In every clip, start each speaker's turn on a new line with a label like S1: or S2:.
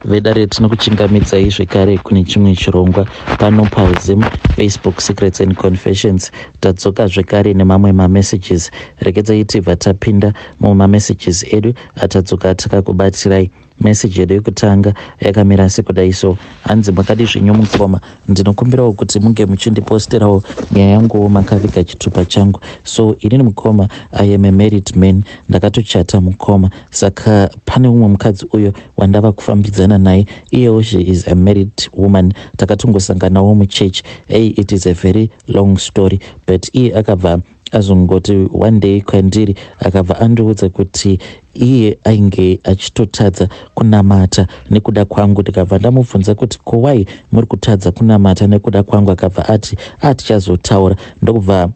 S1: vedare tinokuchingamidzai zvekare kune chimwe chirongwa pano paZim Facebook Secrets and Confessions. Tadzoka zvekare nemamwe mamessages. Regedzai tibva tapinda mumamessages edu atadzoka takakubatirai. Message yedu yekutanga yakamira sekudai so: hanzi makadi zvinyu mukoma, ndinokumbirawo kuti munge muchindiposterawo nyaya yangu makaviga chitupa changu. So inini mukoma, I am a married man, ndakatochata mukoma, saka pane umwe mukadzi uyo wandava kufambidzana naye, iyewo she is a married woman, takatongosanganawo muchechi. It is a very long story, but iye akabva azongoti one day kwandiri akabva andiudza kuti iye ainge achitotadza kunamata nekuda kwangu. Ndikabva ndamubvunza kuti kowai muri kutadza kunamata nekuda kwangu, akabva ati tichazotaura. Ndokubva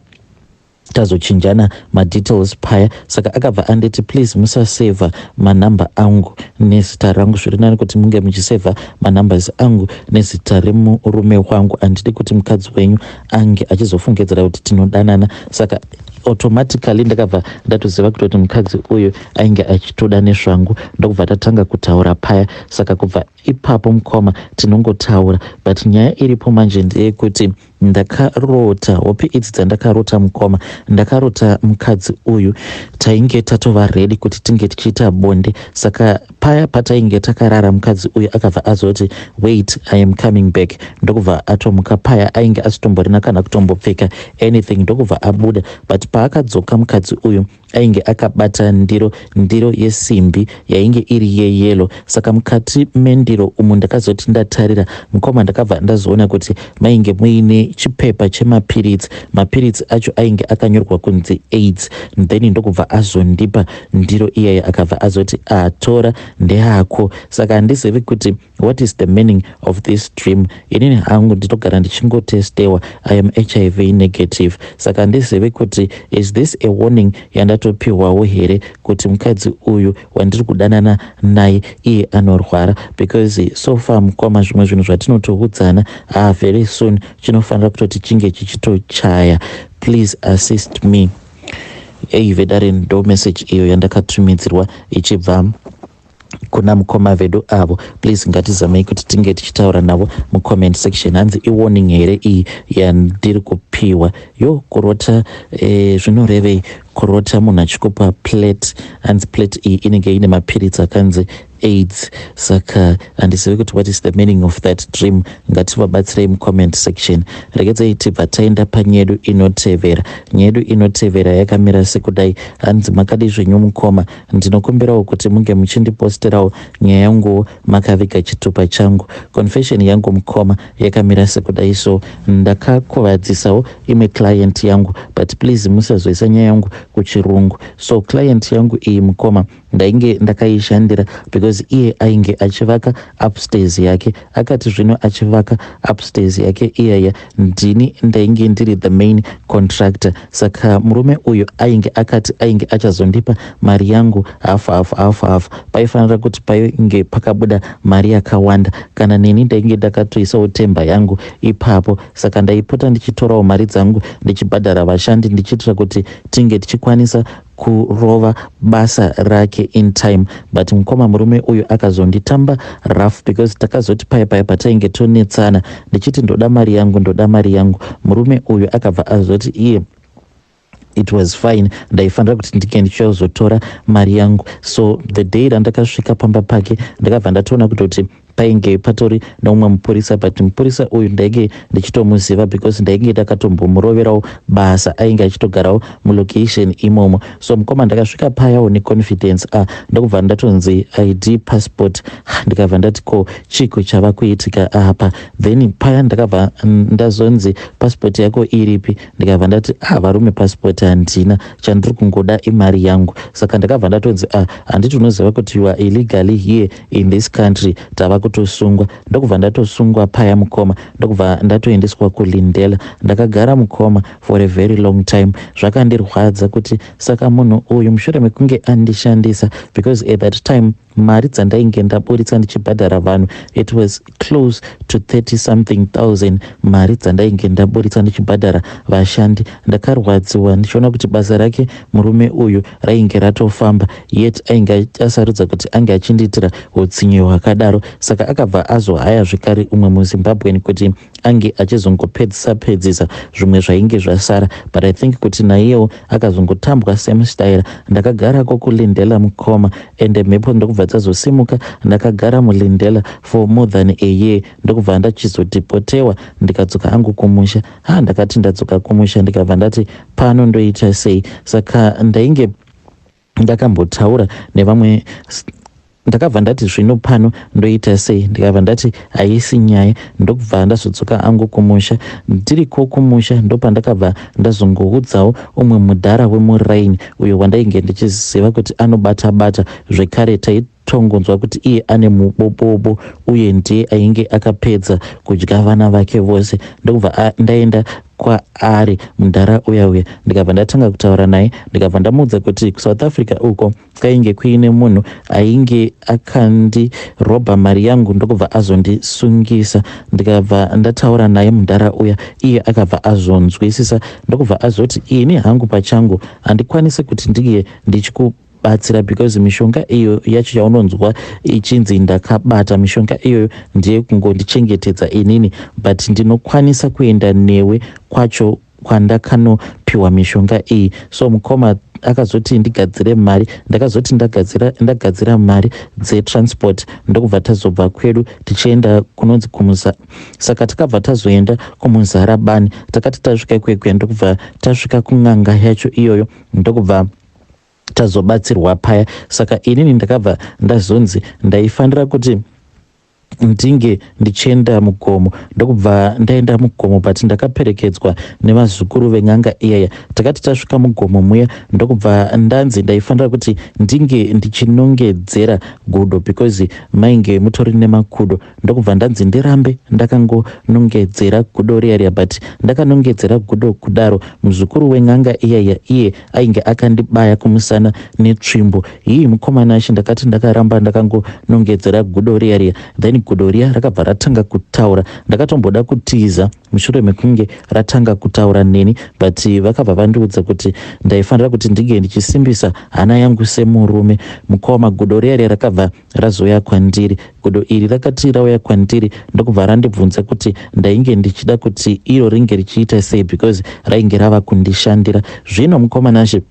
S1: tazochinjana madetails paya, saka akabva anditi please musasevha manhamba angu nezita rangu, zviri nani kuti munge muchisevha manumbers angu nezita remurume wangu. Handidi kuti mukadzi wenyu ange achizofungidzira kuti tinodanana, saka automatically ndakabva ndatoziva kuti mukadzi uyu ainge achitoda nezvangu. Ndokubva tatanga kutaura paya, saka kubva ipapo mukoma tinongotaura, but nyaya iripo manje ndeyekuti ndakarota hope idzi dzandakarota mukoma, ndakarota mukadzi uyu tainge tatova ready kuti tinge tichiita bonde. Saka paya patainge takarara mukadzi uyu akabva azoti wait, I am coming back. Ndokubva atomuka paya, ainge asitomborina kana kutombopfeka anything. Ndokubva abuda, but paakadzoka mukadzi uyu ainge akabata ndiro yesimbi yainge iri yeyelo. Saka mukati mendiro umu ndakazoti ndatarira mukoma, ndakabva ndazoona kuti mainge muine chipepa chemapiritsi. Mapiritsi acho ainge akanyorwa kunzi AIDS. Then ndokubva azondipa ndiro iyaya, akabva azoti tora ndehako. Saka handizivi kuti what is the meaning of this dream. Inini hangu nditogara ndichingotestewa I am HIV negative, saka handizivi kuti is this a warning yandatopiwawo here kuti mukadzi uyu wandiri kudanana naye iye anorwara. Because so far mukoma, zvimwe zvinhu zvatinotohudzana very soon chinofanira kutoti chinge chichitochaya. Please assist me. Vedare ndo message iyo yandakatumidzirwa ichibva kuna mukoma vedu avo. Please ngatizamei kuti tinge tichitaura navo mucomment section. Hanzi iwarning here iyi yandiri kupiwa. Kurota zvinorevei kurota munhu achikupa plate, hanzi plate iyi inenge ine mapiritsi akanzi AIDS. Saka handizivi kuti what is the meaning of that dream. Ngativabatsirei mucomment section. Regedzai tibva taenda panyedu inotevera. Nyedu inotevera yakamira sekudai: hanzi makadi zvenyu mukoma, ndinokumbirawo kuti munge muchindiposterawo nyaya yangu makaviga chitupa changu. Confession yangu mukoma yakamira sekudai so: ndakakuvadzisawo imwe client yangu, but please musazoisa nyaya yangu kuchirungu. So client yangu iyi mukoma ndainge ndakaishandira because iye ainge achivaka upstairs yake. Akati zvino achivaka upstairs yake iyaya ndini ndainge ndiri the main contractor. Saka murume uyu ainge akati ainge achazondipa mari yangu hafu. Paifanira kuti painge pakabuda mari yakawanda kana neni ndainge ndakatoisawo temba yangu ipapo. Saka ndaipota ndichitorawo mari dzangu ndichibhadhara vashandi ndichitira kuti tinge tichikwanisa kurova basa rake in time. But mukoma murume uyu akazonditamba rough because takazoti paya patainge tonetsana ndichiti ndoda mari yangu. Murume uyu akabva azoti iye it was fine, ndaifanira kuti ndinge ndichizotora mari yangu. So the day randakasvika pamba pake ndakabva ndatoona kutoti painge patori neumwe mupurisa, but mupurisa uyu ndainge ndichitomuziva because ndainge ndakatombomuroverawo basa, ainge achitogarawo mulocation imomo. So mukoma ndakasvika payawo neconfidence, ndokubva ndatonzi ID passport. Ndikabva ndati ko chiko chava kuitika apa. Then paya ndakabva ndazonzi passport yako iripi. Ndikabva ndati varume passport handina, chandiri kungoda imari yangu. Saka ndakabva ndatonzi handiti unoziva kuti you are illegally here in this country, tava kutosungwa. Ndokubva ndatosungwa paya mukoma, ndokubva ndatoendeswa kuLindela. Ndakagara mukoma for a very long time. Zvakandirwadza kuti saka munhu uyu mushure mekunge andishandisa, because at that time mari dzandainge ndaburitsa ndichibhadhara vanhu, it was close to 30 something thousand mari dzandainge ndaburitsa ndichibhadhara vashandi. Ndakarwadziwa ndichiona kuti basa rake murume uyu rainge ratofamba, yet ainge asarudza kuti ange achindiitira utsinye hwakadaro. Saka akabva azohaya zvekare umwe muZimbabwean kuti ange achizongopedzisa zvimwe zvainge zvasara, but I think kuti naiyewo akazongotambwa same style. Ndakagarako kuLindela Mukoma ende mhepo ndokubva dzazosimuka. Ndakagara muLindela for more than a year ndokubva ndachizodhipotewa ndikadzoka hangu kumusha. Ndakati ndadzoka kumusha ndikabva ndati pano ndoita sei. Saka ndainge ndakambotaura nevamwe, ndakabva ndati zvino pano ndoita sei, ndikabva ndati haisi nyaya, ndokubva ndazodzoka angu kumusha. Ndiriko kumusha ndopandakabva ndazongoudzawo umwe mudhara wemuraini uyo wandainge ndichiziva kuti anobata zvekare taitongonzwa kuti iye ane mubobobo uye ndiye ainge akapedza kudya vana vake vose. Ndokubva ndaenda kwaari mudhara uya ndikabva ndatanga kutaura naye, ndikabva ndamuudza kuti kuSouth Africa uko kainge kuine munhu ainge akandirobha mari yangu ndokubva azondisungisa. Ndikabva ndataura naye mudhara uya, iye akabva azonzwisisa ndokubva azoti ini hangu pachangu handikwanisi kuti ndiye ndichikubatsira because mishonga iyo yacho yaunonzwa ichinzi ndakabata, mishonga iyoyo ndiye kungondichengetedza inini, but ndinokwanisa kuenda newe kwacho kwandakanopiwa mishonga iyi. So mukoma akazoti ndigadzire mari, ndakazoti ndagadzira mari dzetransport ndokubva tazobva kwedu tichienda kunonzi kumuza. Saka takabva tazoenda kumuzarabani, takati tasvika ikweyo ndokubva tasvika kun'anga yacho iyoyo ndokubva tazobatsirwa paya. Saka inini ndakabva ndazonzi ndaifanira kuti ndinge ndichienda mugomo, ndokubva ndaenda mugomo, but ndakaperekedzwa nevazukuru ven'anga iyaya. Takati tasvika mugomo muya ndokubva ndanzi ndaifanira kuti ndinge ndichinongedzera gudo because mainge mutori nemakudo. Ndokubva ndanzi ndirambe ndakangonongedzera gudo riya, but ndakanongedzera gudo kudaro muzukuru wen'anga iyaya iye ainge akandibaya kumusana netsvimbo. Mukomana ashi ndakati ndakaramba ndakangonongedzera gudo riya, then gudo riya rakabva ratanga kutaura. Ndakatomboda kutiza mushure mekunge ratanga kutaura neni, but vakabva vandiudza kuti ndaifanira kuti ndige ndichisimbisa hana yangu semurume. Mukoma gudo riya rakabva razoya kwandiri. Gudo iri rakati rauya kwandiri ndokubva randibvunza kuti ndainge ndichida kuti iro ringe richiita sei because rainge rava kundishandira. Zvino mukomana ashe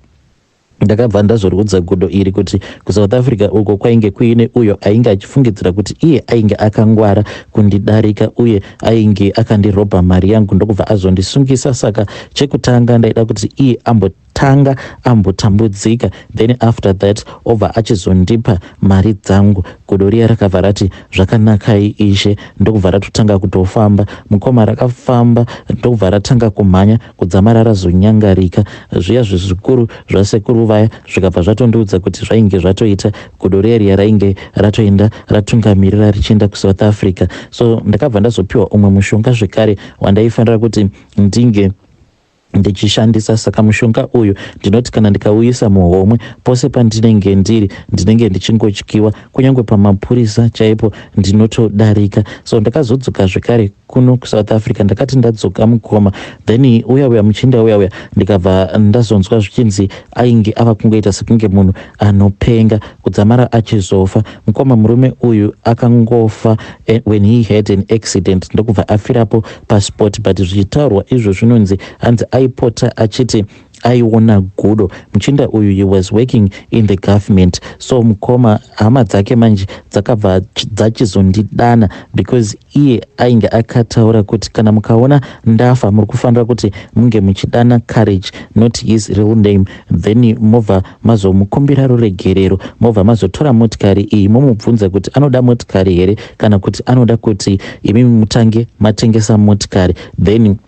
S1: ndakabva ndazorudza gudo iri kuti kuSouth Africa uko kwainge kuine uyo ainge achifungidzira kuti iye ainge akangwara kundidarika uye ainge akandirobha mari yangu ndokubva azondisungisa. Saka chekutanga ndaida kuti iye ambotanga ambotambudzika, then after that obva achizondipa mari dzangu. Gudo riya rakabva rati zvakanakai ishe, ndokubva ratotanga kutofamba. Mukoma rakafamba ndokubva ratanga kumhanya kudzamara razonyangarika. Zviya zvezvikuru zvasekuru vaya zvikabva zvatondiudza kuti zvainge zvatoita gudo riya rainge ratoenda ratungamirira richienda kuSouth Africa. So ndakabva ndazopiwa umwe mushonga zvekare wandaifanira kuti ndinge ndichishandisa. Saka mushonga uyu ndinoti kana ndikauyisa muhomwe pose pandinenge ndinenge ndichingotyiwa, kunyange pamapurisa chaipo ndinotodarika. So ndakazodzoka zvekare kuno kuSouth Africa. Ndakati ndadzoka mukoma, then uya muchinda uya ndikabva ndazonzwa zvichinzi ainge ava kungoita sekunge munhu anopenga kudzamara achizofa. Mukoma murume uyu akangofa when he had an accident, ndokubva afirapo pasport, but zvichitaurwa izvo zvinonzi hanzi aipota achiti aiona gudo. Muchinda uyu he was working in the government. So mukoma hama dzake manje dzakabva dzachizondidana because iye ainge akataura kuti kana mukaona ndafa muri kufanira kuti munge muchidana Courage, not his real name, then mobva mazomukumbira ruregerero, mobva mazotora motikari iyi momubvunza kuti anoda motikari here kana kuti anoda kuti imi mutange matengesa motikari, then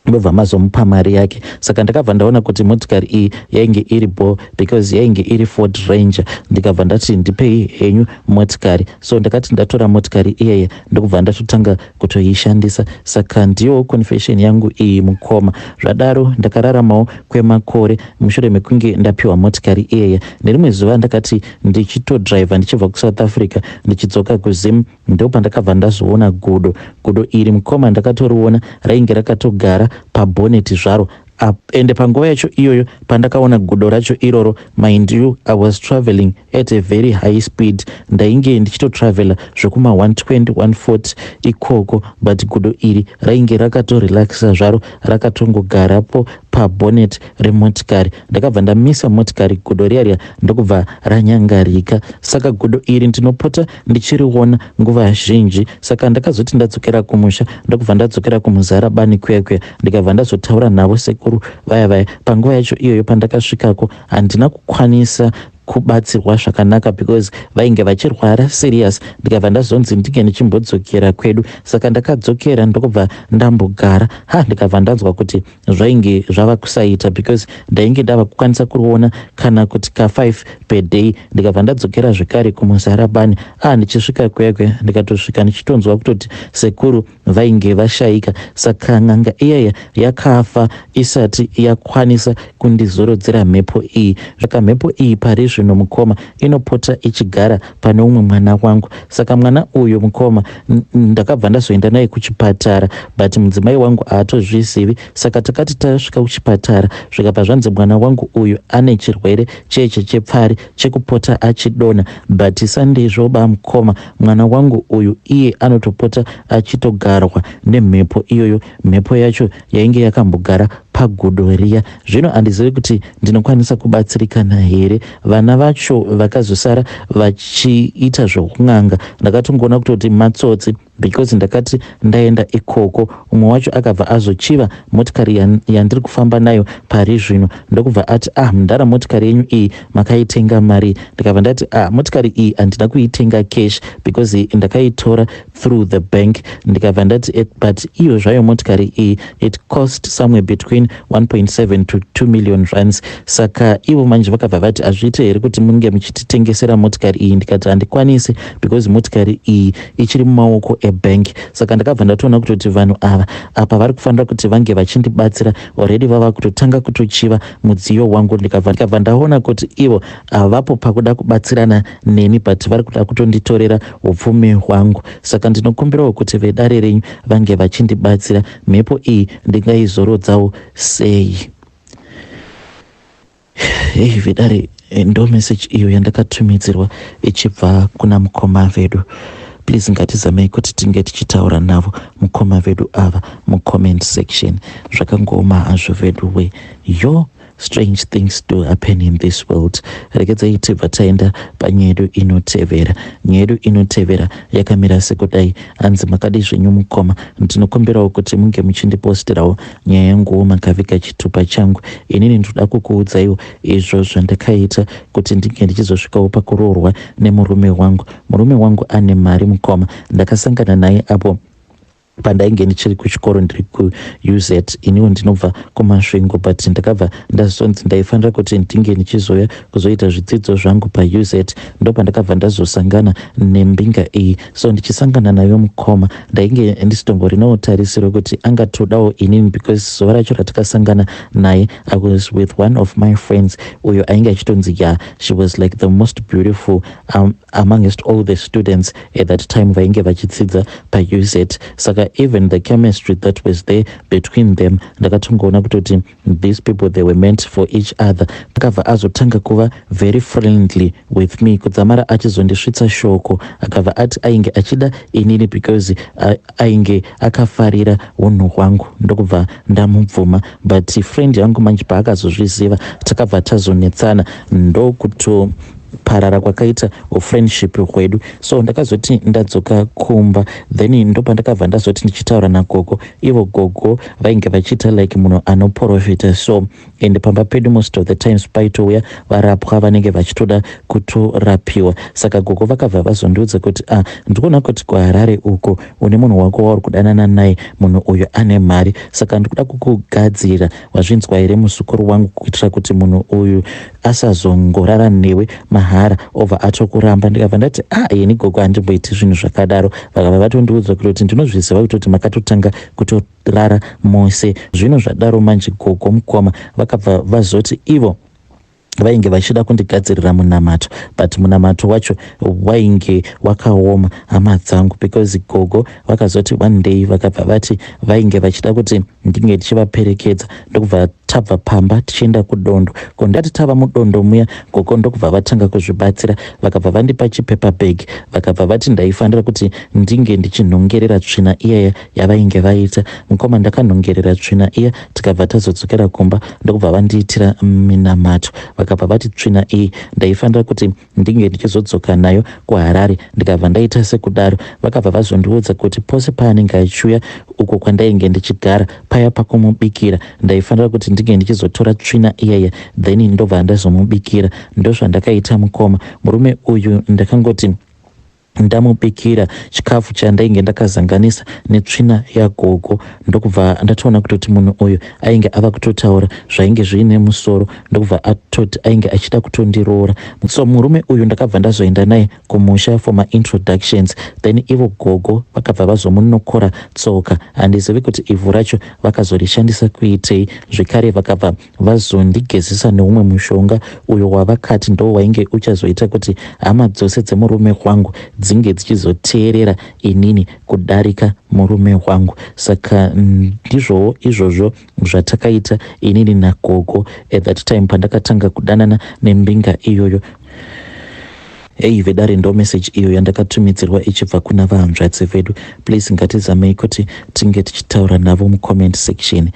S1: ndobva mazomupa mari yake. Saka ndakabva ndaona kuti motikari iyi yainge iri bo because yainge iri Ford Ranger. Ndikabva ndati ndipei henyu motikari, so ndakati ndatora motikari iyeye ndokubva ndatotanga kutoishandisa. Saka ndiyo confession yangu iyi mukoma. Zvadaro ndakararamawo kwemakore mushure mekunge ndapiwa motikari iyeye. Nerimwe zuva ndakati ndichitodriva ndichibva kuSouth Africa ndichidzoka kuZim, ndopa ndakabva ndazoona gudo iri mukoma ndakatoriona rainge rakatogara paboneti zvaro. Ende panguva yacho iyoyo pandakaona gudo racho iroro, mind you, I was traveling at a very high speed. Ndainge ndichitotravela zvekuma 120 140 ikoko, but gudo iri rainge rakatorelaxa zvaro, rakatongogarapo paboneti remotikari. Ndakabva ndamisa motikari gudo riya ndokubva ranyangarika. Saka gudo iri ndinopota ndichiriona nguva zhinji. Saka ndakazoti ndadzokera kumusha ndokubva ndadzokera kumuzarabani kwekwe, ndikabva ndazotaura navo sekuru vaya panguva yacho iyoyo pandakasvikako handina kukwanisa kubatsirwa zvakanaka because vainge vachirwara serious. Ndikabva ndazonzi ndinge ndichimbodzokera kwedu, saka ndakadzokera ndokubva ndambogara. Ndikabva ndanzwa kuti zvainge zvava kusaita because ndainge ndava kukwanisa kuona kana kuti ka5 per day. Ndikabva ndadzokera zvekare kumuzarabani. Ndichisvika kwekwe ndikatosvika ndichitonzwa kutoti sekuru vainge vashaika. Saka n'anga iyaya yakafa isati yakwanisa kundizorodzera mhepo iyi. Zvaka mhepo iyi pari zvino mukoma inopota ichigara pane umwe mwana wangu. Saka mwana uyu mukoma ndakabva ndazoenda naye kuchipatara, but mudzimai wangu haatozvizivi. Saka takati tasvika kuchipatara zvikabva zvanzi mwana wangu uyu ane chirwere cheche chepfari chekupota achidonha, but sandizvoba mukoma mwana wangu uyu iye anotopota achitogarwa nemhepo iyoyo. Mhepo yacho yainge yakambogara pagudo riya. Zvino handizivi kuti ndinokwanisa kubatsirikana here. Vana vacho vakazosara vachiita zvokun'anga ndakatongoona kutoti matsotsi because ndakati ndaenda ikoko. Umwe wacho akabva azochiva motikari yandiri kufamba nayo pari zvino, ndokubva ati mundara motikari yenyu iyi makaitenga mari. Ndikabva ndati motikari iyi handina kuitenga cash because ndakaitora through the bank. Ndikabva ndati but iyo zvayo motikari iyi it cost somewhere between 1.7 to 2 million rands. Saka ivo manje vakabva vati hazviite here kuti munge muchititengesera motikari iyi. Ndikati handikwanisi because motikari iyi ichiri mumaoko ebank. Saka ndakabva ndatoona kutoti vanhu ava apa vari kufanira kuti vange vachindibatsira already vava kutotanga kutochiva mudziyo wangu. Ndikabva ndaona kuti ivo havapo pakuda kubatsirana neni but vari kuda kutonditorera upfumi hwangu. Saka ndinokumbirawo kuti vedare renyu vange vachindibatsira. Mhepo iyi ndingaizorodzawo sei? Vedare, ndo message iyo yandakatumidzirwa ichibva kuna mukoma vedu. Please ngatizamei kuti tinge tichitaura navo mukoma vedu ava mucomment section. Zvakangoma hazvo vedu we. Strange things do happen in this world. Regedzai tibva taenda panyedu inotevera. Nyedu inotevera yakamira sekudai. Hanzi makadi zvenyu mukoma, ndinokumbirawo kuti munge muchindipostirawo nyaya yanguwo makaviga chitupa changu. Inini ndoda kukuudzaiwo izvo zvandakaita kuti ndinge ndichizosvikawo pakuroorwa nemurume wangu. Murume wangu ane mari mukoma. Ndakasangana naye apo pandainge ndichiri kuchikoro ndiri kuUZ. Iniwo ndinobva kumasvingo, but ndakabva ndazonzi ndaifanira kuti ndinge ndichizoya kuzoita zvidzidzo zvangu paUZ. Ndo pandakabva ndazosangana nembinga iyi. So ndichisangana nayo mukoma ndainge ndisitomborinawo tarisiro kuti angatodawo inini because zuva racho ratakasangana naye I was with one of my friends uyo ainge achitonzi she was like the most beautiful amongst all the students at that time vainge vachidzidza paUZ. Saka even the chemistry that was there between them ndakatongoona kutoti these people they were meant for each other. Akabva azotanga kuva very friendly with me, kudzamara achizondisvitsa shoko akabva ati ainge achida inini because ainge akafarira unhu hwangu. Ndokubva ndamubvuma, but friend yangu manje paakazozviziva takabva tazonetsana. kuparara kwakaita friendship hwedu. So ndakazoti ndadzoka kumba, then ndopandakabva ndazoti ndichitaura nagogo. Ivo gogo vainge vachiita like munhu anoprofita. So ende pamba pedu most of the times paitouya varapwa vanenge vachitoda kutorapiwa. Saka gogo vakabva vazondiudza kuti ndikuona kuti kuHarare uko une munhu wako wauri kudanana naye, munhu uyu ane mari, saka ndikuda kukugadzira, wazvinzwa here muzukuru wangu, kuitira kuti munhu uyu asazongorara newe mahara obva atokuramba. Ndikabva ndati ini gogo handimboiti zvinhu zvakadaro. Vakabva vatondiudza kuti ndinozviziva kuti makatotanga kutorara mose. Zvino zvadaro manje gogo mukoma vakabva vazoti ivo vainge vachida kundigadzirira munamato, but munamato wacho wainge wakaoma, hama dzangu, because gogo vakazoti one day vakabva vati vainge vachida kuti ndinge ndichivaperekedza. Ndokubva tabva pamba tichienda kudondo. Kondati tava mudondo muya, gogo ndokubva vatanga kuzvibatsira. Vakabva vandipa chipepa bag, vakabva vati ndaifanira kuti ndinge ndichinhongerera tsvina iyaya yavainge vaita. Mukoma ndakanhongerera tsvina iya, tikabva tazodzokera kumba. Ndokubva vandiitira minamato. Vakabva vati tsvina iyi ndaifanira kuti ndinge ndichizodzoka nayo kuHarare. Ndikabva ndaita sekudaro. Vakabva vazondiudza kuti pose paanenge achiuya uko kwandainge ndichigara, paya pakumubikira ndaifanira kuti ndinge ndichizotora tsvina iyaya, then ndobva ndazomubikira. Ndozvandakaita mukoma. Murume uyu ndakangoti ndamubikira chikafu chandainge ndakazanganisa netsvina yagogo. Ndokubva ndatoona kutoti munhu uyu ainge ava kutotaura zvainge zviine musoro. Ndokubva atoti ainge achida kutondiroora. So murume uyu ndakabva ndazoenda naye kumusha for introductions, then ivo gogo vakabva vazomunokora tsoka. Handizivi kuti ivhu racho vakazorishandisa kuitei. Zvekare vakabva vazondigezesa neumwe mushonga uyo wavakati ndo wainge uchazoita kuti hama dzose dzemurume wangu dzinge dzichizoteerera inini kudarika murume wangu. Saka ndizvowo izvozvo zvatakaita inini nagogo at that time pandakatanga kudanana nembinga iyoyo. Vedare ndo message iyo yandakatumidzirwa ichibva kuna vahanzvadzi vedu. Please ngatizamei kuti tinge tichitaura navo mucomment section.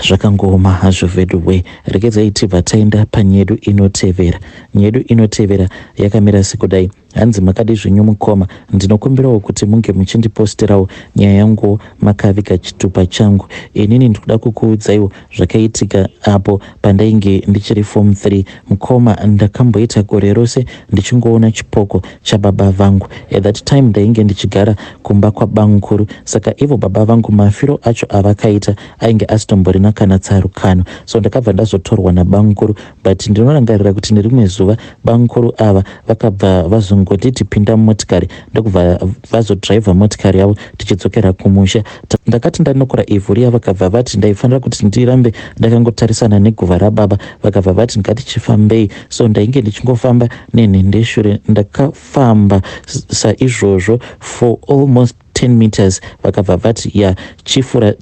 S1: Zvakangooma hazvo vedu we. Regedzai tibva taenda panyedu inotevera. Nyedu inotevera yakamira sekudai. Hanzi makadi zvenyu mukoma, ndinokumbirawo kuti munge muchindiposterawo nyaya yangu makaviga chitupa changu. Inini ndikuda kukuudzaiwo zvakaitika apo pandainge ndichiri form 3. Mukoma, ndakamboita gore rose ndichingoona chipoko chababa vangu. At that time ndainge ndichigara kumba kwabankuru. Saka ivo baba vangu mafiro acho avakaita ainge asitomborina kana tsarukano. So ndakabva ndazotorwa nabankuru, but ndinorangarira kuti nerimwe zuva bankuru ava vakabva ngoti tipinda motikari. Ndokubva vazodriva motikari yavo tichidzokera kumusha. Ndakati ndanokora ivhu riya, vakabva vati ndaifanira kuti ndirambe ndakangotarisana neguva rababa. Vakabva vati ngatichifambei. So ndainge ndichingofamba nenhendeshure. Ndakafamba saizvozvo for almost 10 meters. Vakabva vati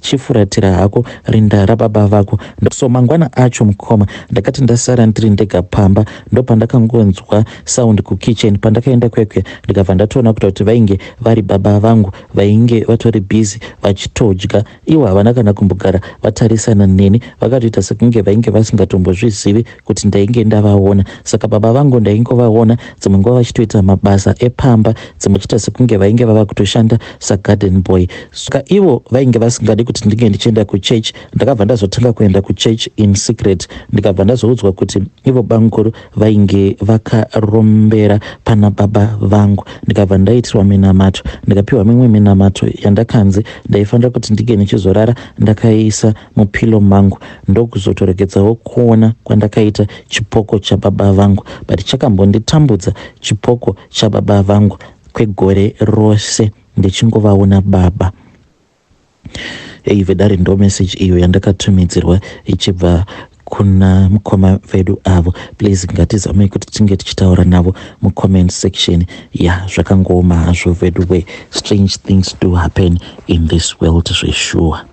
S1: chifuratira hako rinda rababa vako. So mangwana acho mukoma ndakati ndasara ndiri ndega pamba. Ndopandakangonzwa sound kukitchen. Pandakaenda kwekwe ndikabva ndatoona kuti vainge vari baba vangu vainge vatori busy vachitodya. Ivo havana kana kumbogara vatarisana neni. Vakatoita sekunge vainge vasingatombozvizivi kuti ndainge ndavaona. Saka baba vangu ndaingovaona dzimwe nguva vachitoita mabasa epamba, dzimwe chiita sekunge vainge vava kutoshanda sagarden boy. Saka ivo vainge vasingadi kuti ndinge ndichienda kuchurch. Ndakabva ndazotanga kuenda kuchurch in secret. Ndikabva ndazoudzwa kuti ivo bankuru vainge vakarombera pana baba vangu. Ndikabva ndaitirwa minamato. Ndikapiwa mimwe minamato yandakanzi ndaifanira kuti ndinge ndichizorara ndakaisa mupilo mangu. Ndokuzotoregedzawo kuona kwandakaita chipoko chababa vangu, but chakambonditambudza chipoko chababa vangu kwegore rose ndichingovaona baba. Vedare ndo message iyo yandakatumidzirwa ichibva kuna mukoma vedu avo. Please ngatizamei kuti tinge tichitaura navo mucomment section. Zvakangooma hazvo vedu we. Strange things do happen in this world zveshuwa.